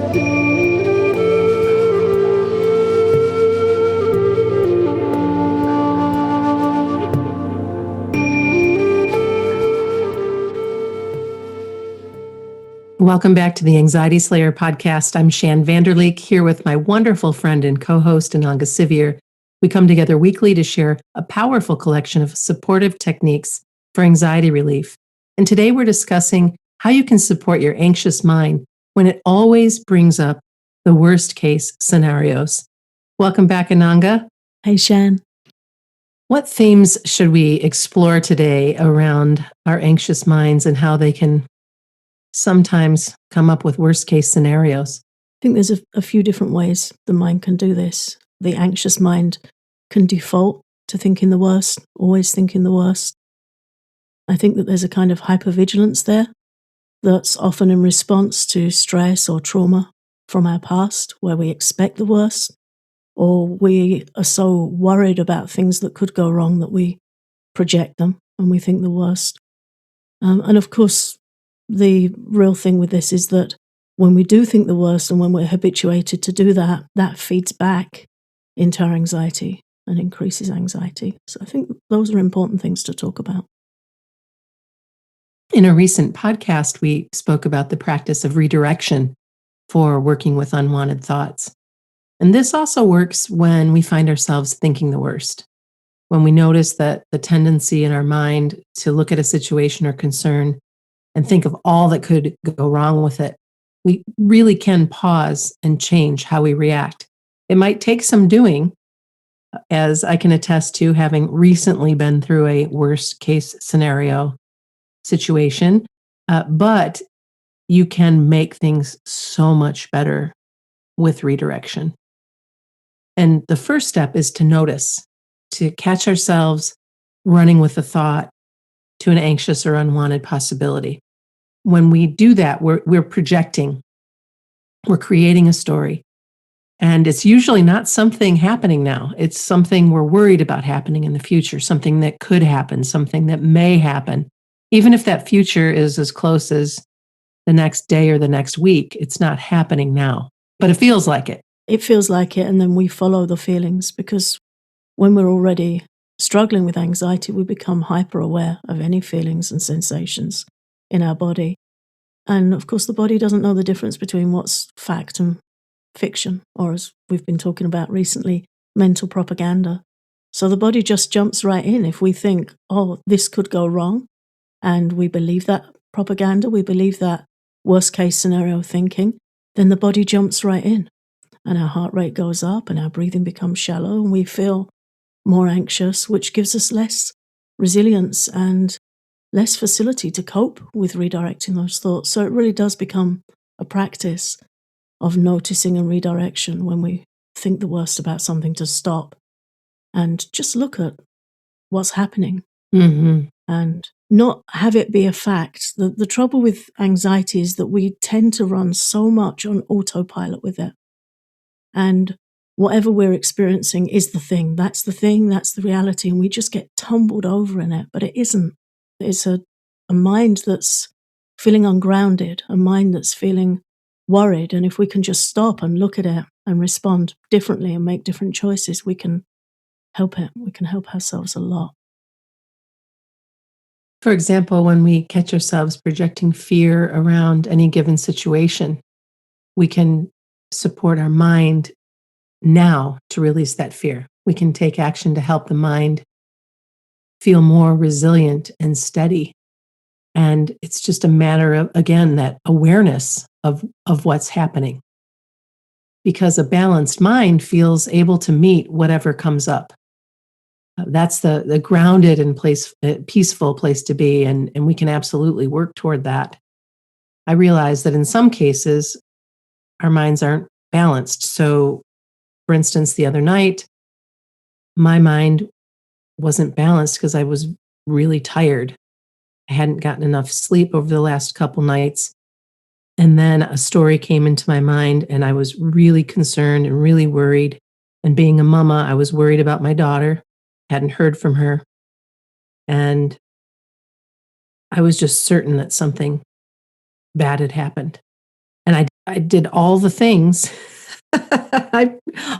Welcome back to the Anxiety Slayer podcast. I'm Shan Vanderleek here with my wonderful friend and co-host Ananga Sivyer. We come together weekly to share a powerful collection of supportive techniques for anxiety relief. And today we're discussing how you can support your anxious mind when it always brings up the worst case scenarios. Welcome back, Ananga. Hey, Shan. What themes should we explore today around our anxious minds and how they can sometimes come up with worst case scenarios? I think there's a few different ways the mind can do this. The anxious mind can default to thinking the worst, always thinking the worst. I think that there's a kind of hypervigilance there that's often in response to stress or trauma from our past, where we expect the worst, or we are so worried about things that could go wrong that we project them and we think the worst. And of course, the real thing with this is that when we do think the worst and when we're habituated to do that, that feeds back into our anxiety and increases anxiety. So I think those are important things to talk about. In a recent podcast, we spoke about the practice of redirection for working with unwanted thoughts. And this also works when we find ourselves thinking the worst. When we notice that the tendency in our mind to look at a situation or concern and think of all that could go wrong with it, we really can pause and change how we react. It might take some doing, as I can attest to having recently been through a worst case scenario situation, but you can make things so much better with redirection. And the first step is to notice, to catch ourselves running with a thought to an anxious or unwanted possibility. When we do that, we're projecting, we're creating a story. And it's usually not something happening now. It's something we're worried about happening in the future, something that could happen, something that may happen. Even if that future is as close as the next day or the next week, it's not happening now, but it feels like it. It feels like it, and then we follow the feelings, because when we're already struggling with anxiety, we become hyper aware of any feelings and sensations in our body. And of course, the body doesn't know the difference between what's fact and fiction, or as we've been talking about recently, mental propaganda. So the body just jumps right in. If we think, oh, this could go wrong, and we believe that propaganda, we believe that worst case scenario thinking, then the body jumps right in. And our heart rate goes up and our breathing becomes shallow and we feel more anxious, which gives us less resilience and less facility to cope with redirecting those thoughts. So it really does become a practice of noticing and redirection when we think the worst about something, to stop and just look at what's happening and not have it be a fact. The trouble with anxiety is that we tend to run so much on autopilot with it. And whatever we're experiencing is the thing, that's the reality, and we just get tumbled over in it. But it isn't. It's a mind that's feeling ungrounded, a mind that's feeling worried. And if we can just stop and look at it and respond differently and make different choices, we can help it. We can help ourselves a lot. For example, when we catch ourselves projecting fear around any given situation, we can support our mind now to release that fear. We can take action to help the mind feel more resilient and steady. And it's just a matter of, again, that awareness of what's happening. Because a balanced mind feels able to meet whatever comes up. That's the grounded and peaceful place to be, and we can absolutely work toward that. I realize that in some cases, our minds aren't balanced. So, for instance, the other night, my mind wasn't balanced because I was really tired. I hadn't gotten enough sleep over the last couple nights. And then a story came into my mind, and I was really concerned and really worried. And being a mama, I was worried about my daughter. Hadn't heard from her. And I was just certain that something bad had happened. And I did all the things,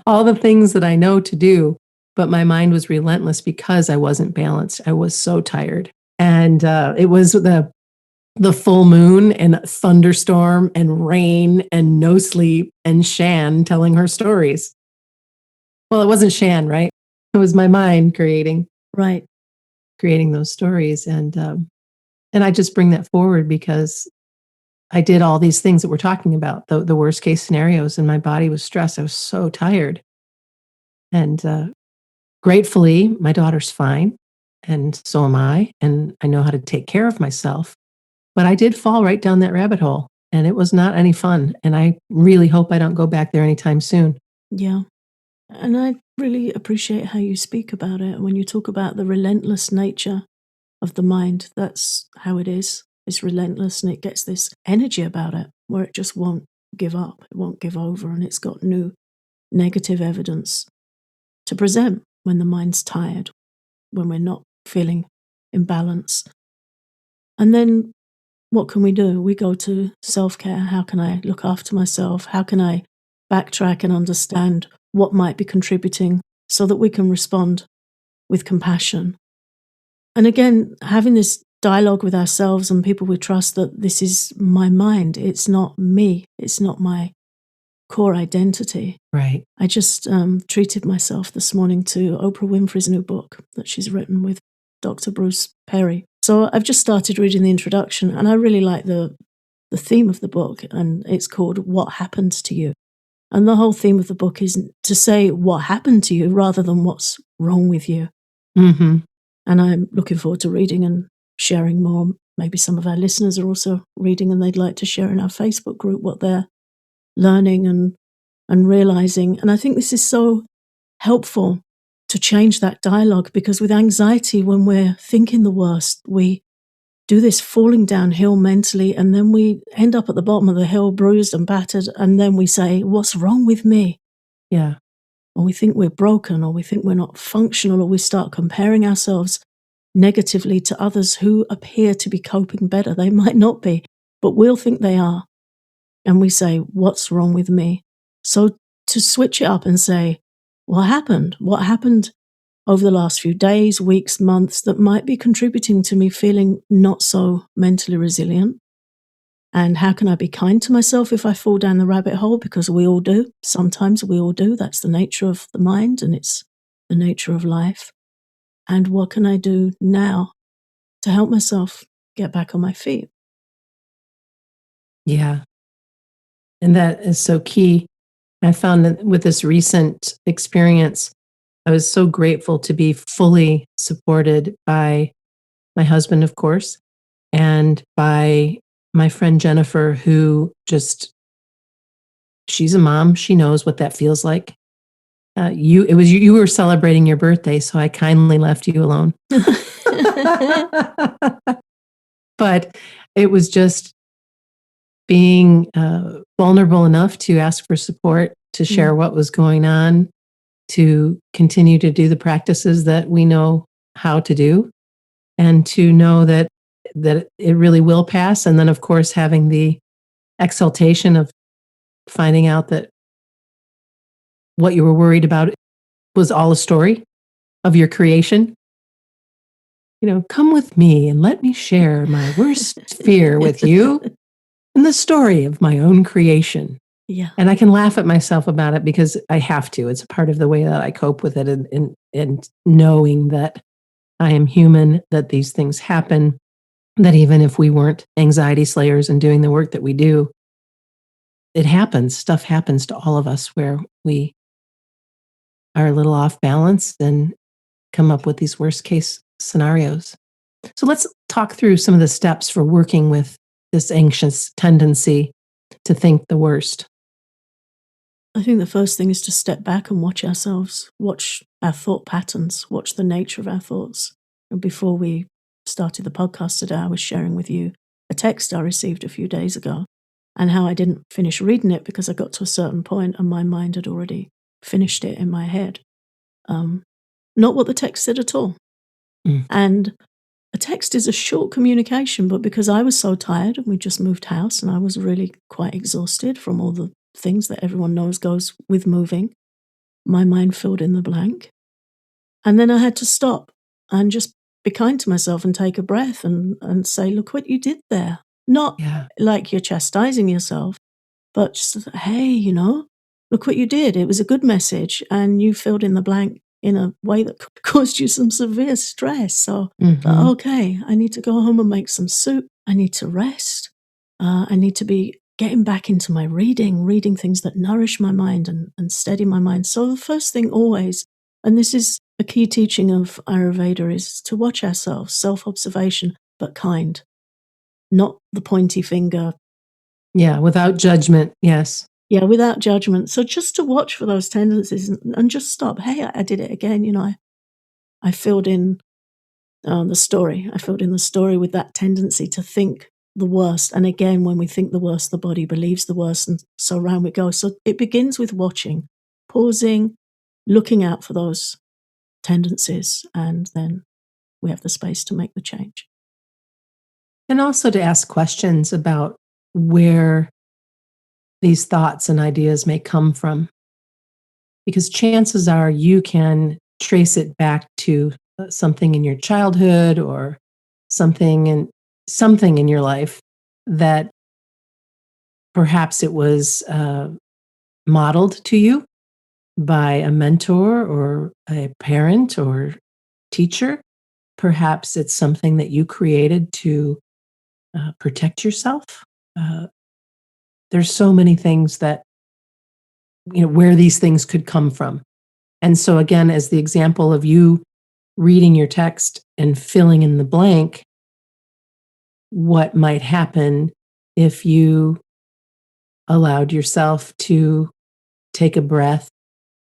all the things that I know to do, but my mind was relentless because I wasn't balanced. I was so tired. And it was the full moon and thunderstorm and rain and no sleep and Shan telling her stories. Well, it wasn't Shan, right? It was my mind Right. creating those stories. And I just bring that forward because I did all these things that we're talking about, the worst case scenarios, and my body was stressed. I was so tired. And gratefully, my daughter's fine, and so am I, and I know how to take care of myself. But I did fall right down that rabbit hole, and it was not any fun. And I really hope I don't go back there anytime soon. Yeah. And I really appreciate how you speak about it. When you talk about the relentless nature of the mind, that's how it is. It's relentless and it gets this energy about it where it just won't give up, it won't give over, and it's got new negative evidence to present when the mind's tired, when we're not feeling in balance. And then what can we do? We go to self-care. How can I look after myself? How can I backtrack and understand what might be contributing so that we can respond with compassion? And again, having this dialogue with ourselves and people we trust that this is my mind. It's not me. It's not my core identity. Right. I just treated myself this morning to Oprah Winfrey's new book that she's written with Dr. Bruce Perry. So I've just started reading the introduction, and I really like the theme of the book, and it's called What Happened to You. And the whole theme of the book is to say what happened to you rather than what's wrong with you. Mm-hmm. And I'm looking forward to reading and sharing more. Maybe some of our listeners are also reading and they'd like to share in our Facebook group what they're learning and realizing. And I think this is so helpful to change that dialogue, because with anxiety, when we're thinking the worst, we do this falling downhill mentally, and then we end up at the bottom of the hill, bruised and battered, and then we say, what's wrong with me? Yeah. Or we think we're broken, or we think we're not functional, or we start comparing ourselves negatively to others who appear to be coping better. They might not be, but we'll think they are. And we say, what's wrong with me? So to switch it up and say, what happened? What happened over the last few days, weeks, months that might be contributing to me feeling not so mentally resilient? And how can I be kind to myself if I fall down the rabbit hole? Because we all do. Sometimes we all do. That's the nature of the mind, and it's the nature of life. And what can I do now to help myself get back on my feet? Yeah. And that is so key. I found that with this recent experience, I was so grateful to be fully supported by my husband, of course, and by my friend Jennifer, who she's a mom. She knows what that feels like. You were celebrating your birthday, so I kindly left you alone. But it was just being vulnerable enough to ask for support, to share what was going on, to continue to do the practices that we know how to do, and to know that it really will pass. And then, of course, having the exaltation of finding out that what you were worried about was all a story of your creation. Come with me and let me share my worst fear with you and the story of my own creation. Yeah. And I can laugh at myself about it because I have to. It's part of the way that I cope with it, and knowing that I am human, that these things happen, that even if we weren't anxiety slayers and doing the work that we do, it happens. Stuff happens to all of us where we are a little off balance and come up with these worst case scenarios. So let's talk through some of the steps for working with this anxious tendency to think the worst. I think the first thing is to step back and watch ourselves, watch our thought patterns, watch the nature of our thoughts. And before we started the podcast today, I was sharing with you a text I received a few days ago, and how I didn't finish reading it because I got to a certain point and my mind had already finished it in my head. Not what the text said at all. And a text is a short communication, but because I was so tired and we just moved house and I was really quite exhausted from all the things that everyone knows goes with moving, my mind filled in the blank. And then I had to stop and just be kind to myself and take a breath and say, look what you did there. Not Yeah. like you're chastising yourself, but just, hey, look what you did. It was a good message and you filled in the blank in a way that could caused you some severe stress. So, Hmm. okay, I need to go home and make some soup. I need to rest. I need to be getting back into my reading things that nourish my mind and steady my mind. So the first thing always, and this is a key teaching of Ayurveda, is to watch ourselves, self-observation, but kind, not the pointy finger. Yeah. Without judgment. Yes. Yeah, without judgment. So just to watch for those tendencies and just stop. Hey, I did it again. I filled in the story. I filled in the story with that tendency to think the worst. And again, when we think the worst, the body believes the worst. And so round we go. So it begins with watching, pausing, looking out for those tendencies. And then we have the space to make the change. And also to ask questions about where these thoughts and ideas may come from. Because chances are you can trace it back to something in your childhood or something in your life that perhaps it was modeled to you by a mentor or a parent or teacher. Perhaps it's something that you created to protect yourself. Uh, there's so many things that, where these things could come from. And so, again, as the example of you reading your text and filling in the blank, what might happen if you allowed yourself to take a breath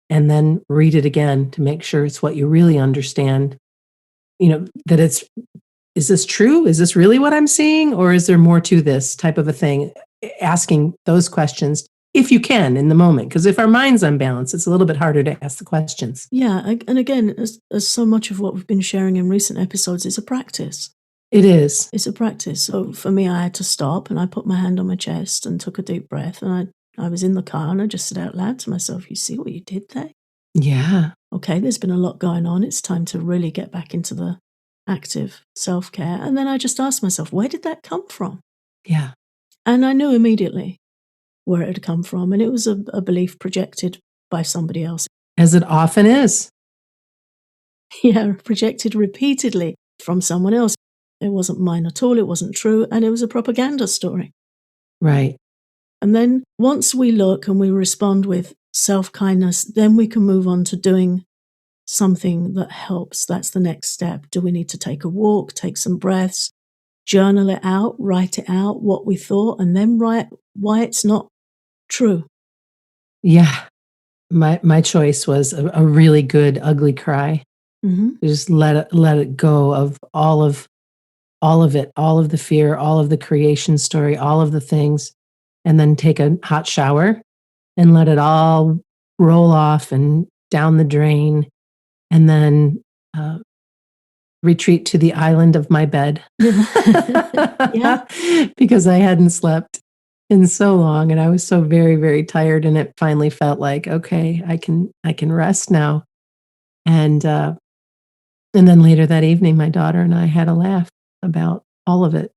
and then read it again to make sure it's what you really understand, that is this true? Is this really what I'm seeing? Or is there more to this type of a thing? Asking those questions if you can in the moment. Because if our mind's unbalanced, it's a little bit harder to ask the questions. Yeah. And again, as so much of what we've been sharing in recent episodes is a practice. It is. It's a practice. So for me, I had to stop and I put my hand on my chest and took a deep breath. And I was in the car and I just said out loud to myself, you see what you did there? Yeah. Okay, there's been a lot going on. It's time to really get back into the active self-care. And then I just asked myself, where did that come from? Yeah. And I knew immediately where it had come from. And it was a belief projected by somebody else. As it often is. Yeah, projected repeatedly from someone else. It wasn't mine at all. It wasn't true. And it was a propaganda story. Right. And then once we look and we respond with self-kindness, then we can move on to doing something that helps. That's the next step. Do we need to take a walk, take some breaths, journal it out, write it out, what we thought, and then write why it's not true? Yeah. My choice was a really good ugly cry. Mm-hmm. Just let it go of all of it, all of the fear, all of the creation story, all of the things, and then take a hot shower and let it all roll off and down the drain, and then retreat to the island of my bed. Yeah. Because I hadn't slept in so long and I was so very, very tired, and it finally felt like, okay, I can rest now. And then later that evening, my daughter and I had a laugh about all of it,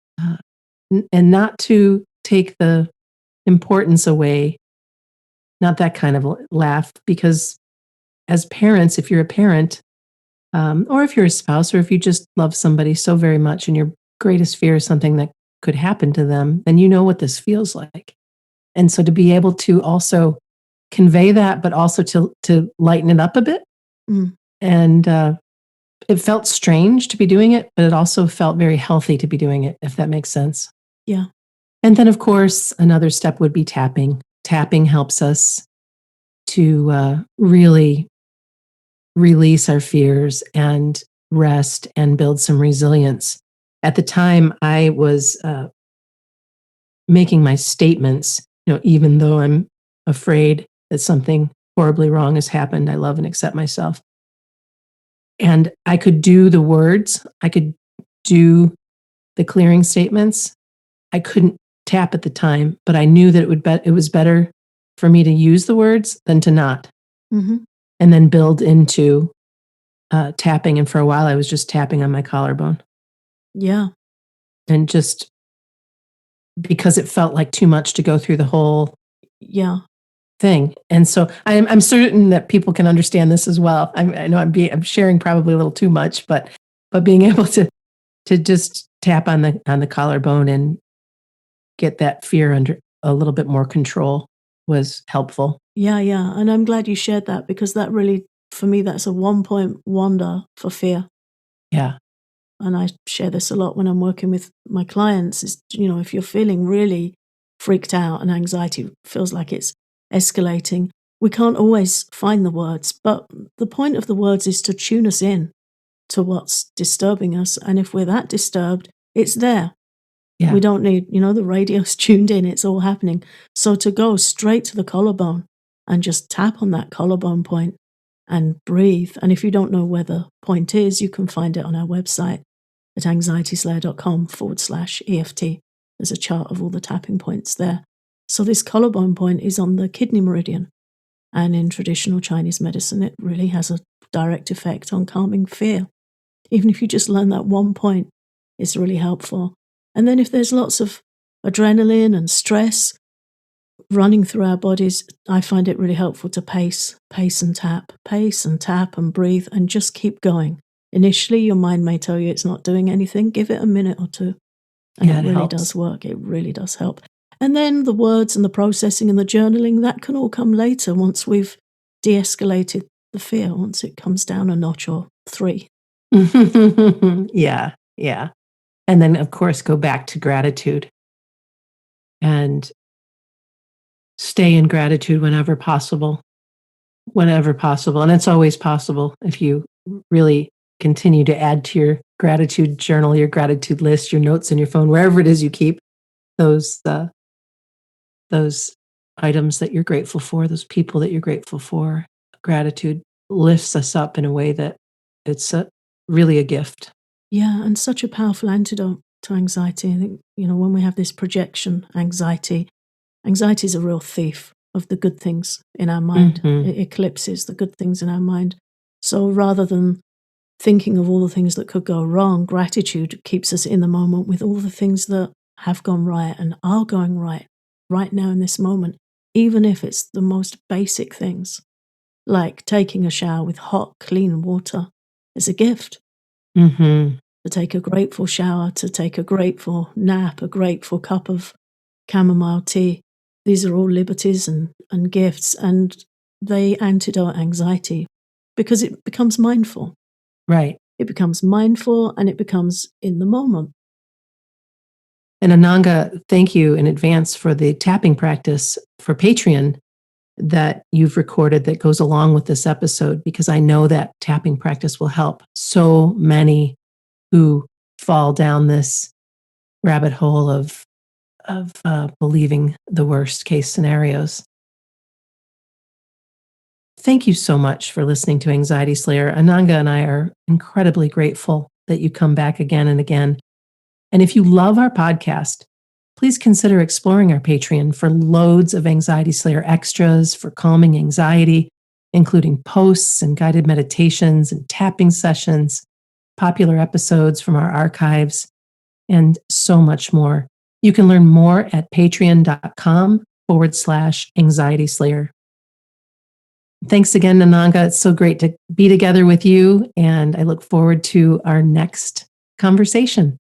and not to take the importance away, not that kind of laugh, because as parents, if you're a parent, or if you're a spouse, or if you just love somebody so very much and your greatest fear is something that could happen to them, then you know what this feels like. And so to be able to also convey that, but also to lighten it up a bit, Mm. and it felt strange to be doing it, but it also felt very healthy to be doing it, if that makes sense. Yeah. And then, of course, another step would be tapping. Tapping helps us to really release our fears and rest and build some resilience. At the time, I was making my statements, even though I'm afraid that something horribly wrong has happened, I love and accept myself. And I could do the words, I could do the clearing statements. I couldn't tap at the time, but I knew that it was better for me to use the words than to not, Mm-hmm. and then build into tapping. And for a while, I was just tapping on my collarbone, Yeah. and just because it felt like too much to go through the whole Yeah. thing. And so I'm certain that people can understand this as well. I know I'm sharing probably a little too much, but being able to just tap on the collarbone and get that fear under a little bit more control was helpful. Yeah. Yeah. And I'm glad you shared that, because that really, for me, that's a 1-point wonder for fear. Yeah. And I share this a lot when I'm working with my clients, is, if you're feeling really freaked out and anxiety feels like it's escalating, we can't always find the words. But the point of the words is to tune us in to what's disturbing us. And if we're that disturbed, it's there. Yeah. We don't need, the radio's tuned in, it's all happening. So to go straight to the collarbone and just tap on that collarbone point and breathe. And if you don't know where the point is, you can find it on our website at anxietyslayer.com/EFT. There's a chart of all the tapping points there. So this collarbone point is on the kidney meridian. And in traditional Chinese medicine, it really has a direct effect on calming fear. Even if you just learn that one point, it's really helpful. And then if there's lots of adrenaline and stress running through our bodies, I find it really helpful to pace and tap and breathe, and just keep going. Initially, your mind may tell you it's not doing anything. Give it a minute or two. And Yeah, it it really helps. does work. It really does help. And then the words and the processing and the journaling, that can all come later once we've de-escalated the fear, once it comes down a notch or 3. Yeah. Yeah. And then, of course, go back to gratitude and stay in gratitude whenever possible. And it's always possible if you really continue to add to your gratitude journal, your gratitude list, your notes in your phone, wherever it is you keep those items that you're grateful for, those people that you're grateful for. Gratitude lifts us up in a way that it's really a gift. Yeah, and such a powerful antidote to anxiety. I think, when we have this projection anxiety is a real thief of the good things in our mind. Mhm. It eclipses the good things in our mind. So rather than thinking of all the things that could go wrong, gratitude keeps us in the moment with all the things that have gone right and are going right now in this moment, even if it's the most basic things, like taking a shower with hot, clean water is a gift. Mhm. To take a grateful shower, to take a grateful nap, a grateful cup of chamomile tea. These are all liberties and gifts, and they antidote anxiety because it becomes mindful. Right. It becomes mindful and it becomes in the moment. And Ananga, thank you in advance for the tapping practice for Patreon that you've recorded that goes along with this episode, because I know that tapping practice will help so many who fall down this rabbit hole of believing the worst case scenarios. Thank you so much for listening to Anxiety Slayer. Ananga and I are incredibly grateful that you come back again and again. And if you love our podcast, please consider exploring our Patreon for loads of Anxiety Slayer extras for calming anxiety, including posts and guided meditations and tapping sessions, popular episodes from our archives, and so much more. You can learn more at patreon.com/Anxiety Slayer. Thanks again, Ananga. It's so great to be together with you, and I look forward to our next conversation.